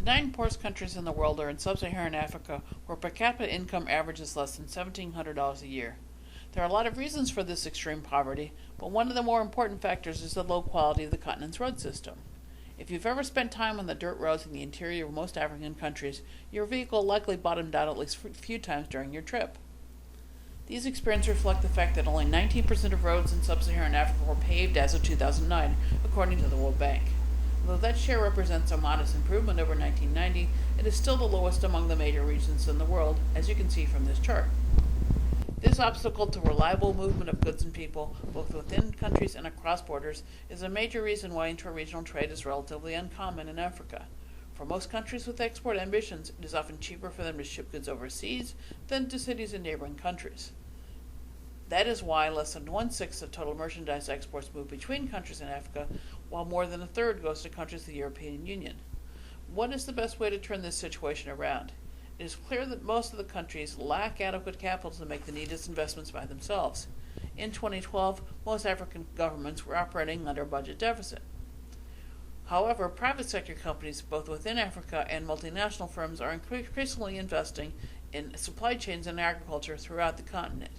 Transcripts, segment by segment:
9 poorest countries in the world are in sub-Saharan Africa, where per capita income averages less than $1,700 a year. There are a lot of reasons for this extreme poverty, but one of the more important factors is the low quality of the continent's road system. If you've ever spent time on the dirt roads in the interior of most African countries, your vehicle likely bottomed out at least a few times during your trip. These experiences reflect the fact that only 19% of roads in sub-Saharan Africa were paved as of 2009, according to the World Bank. Although that share represents a modest improvement over 1990, it is still the lowest among the major regions in the world, as you can see from this chart. This obstacle to reliable movement of goods and people, both within countries and across borders, is a major reason why inter-regional trade is relatively uncommon in Africa. For most countries with export ambitions, it is often cheaper for them to ship goods overseas than to cities in neighboring countries. That is why less than 1/6 of total merchandise exports move between countries in Africa, while more than a third goes to countries of the European Union. What is the best way to turn this situation around? It is clear that most of the countries lack adequate capital to make the needed investments by themselves. In 2012, most African governments were operating under a budget deficit. However, private sector companies, both within Africa and multinational firms, are increasingly investing in supply chains and agriculture throughout the continent.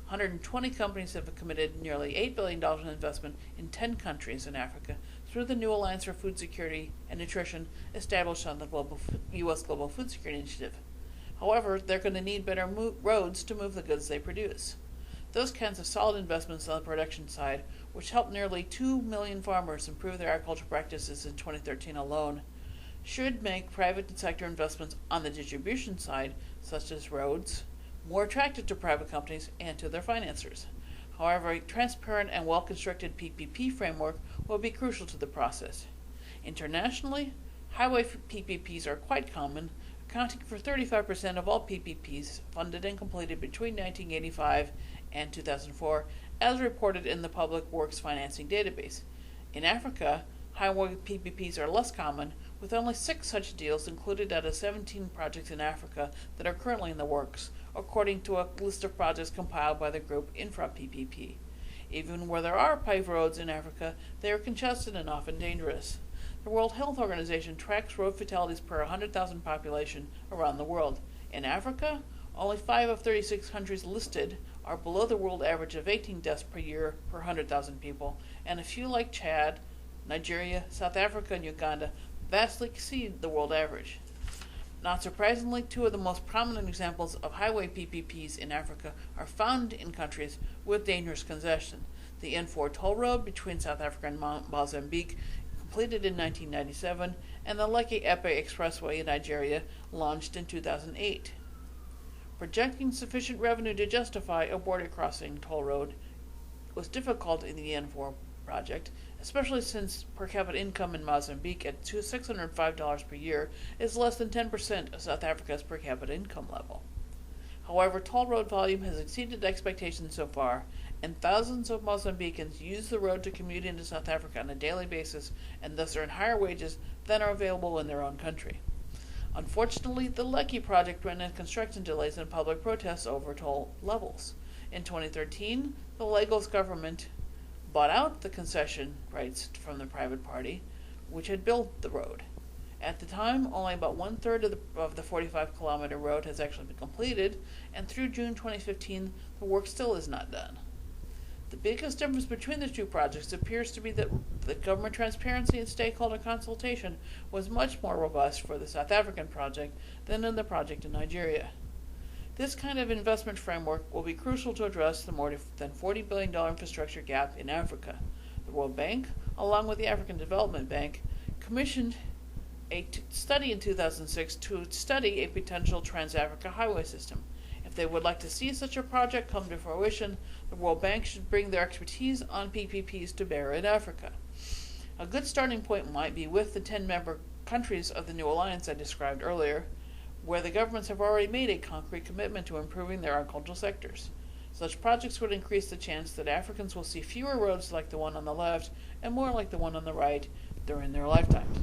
120 companies have committed nearly $8 billion in investment in 10 countries in Africa through the new Alliance for Food Security and Nutrition established on the U.S. Global Food Security Initiative. However, they're going to need better roads to move the goods they produce. Those kinds of solid investments on the production side, which helped nearly 2 million farmers improve their agricultural practices in 2013 alone, should make private sector investments on the distribution side, such as roads, more attractive to private companies and to their financiers. However, a transparent and well-constructed PPP framework will be crucial to the process. Internationally, highway PPPs are quite common, accounting for 35% of all PPPs funded and completed between 1985 and 2004, as reported in the Public Works Financing Database. In Africa, highway PPPs are less common, with only 6 such deals included out of 17 projects in Africa that are currently in the works, according to a list of projects compiled by the group InfraPPP. Even where there are paved roads in Africa, they are congested and often dangerous. The World Health Organization tracks road fatalities per 100,000 population around the world. In Africa, only 5 of 36 countries listed are below the world average of 18 deaths per year per 100,000 people, and a few like Chad, Nigeria, South Africa, and Uganda vastly exceed the world average. Not surprisingly, 2 of the most prominent examples of highway PPPs in Africa are found in countries with dangerous congestion. The N4 toll road between South Africa and Mozambique, completed in 1997, and the Lekki-Epe Expressway in Nigeria, launched in 2008. Projecting sufficient revenue to justify a border crossing toll road was difficult in the N4 project, especially since per capita income in Mozambique at $605 per year is less than 10% of South Africa's per capita income level. However, toll road volume has exceeded expectations so far, and thousands of Mozambicans use the road to commute into South Africa on a daily basis and thus earn higher wages than are available in their own country. Unfortunately, the Lekki project ran into construction delays and public protests over toll levels. In 2013, the Lagos government bought out the concession rights from the private party, which had built the road. At the time, only about 1/3 of the 45-kilometer road has actually been completed, and through June 2015, the work still is not done. The biggest difference between the 2 projects appears to be that the government transparency and stakeholder consultation was much more robust for the South African project than in the project in Nigeria. This kind of investment framework will be crucial to address the more than $40 billion infrastructure gap in Africa. The World Bank, along with the African Development Bank, commissioned a study in 2006 to study a potential Trans-Africa highway system. If they would like to see such a project come to fruition, the World Bank should bring their expertise on PPPs to bear in Africa. A good starting point might be with the 10 member countries of the new alliance I described earlier, where the governments have already made a concrete commitment to improving their agricultural sectors. Such projects would increase the chance that Africans will see fewer roads like the one on the left and more like the one on the right during their lifetimes.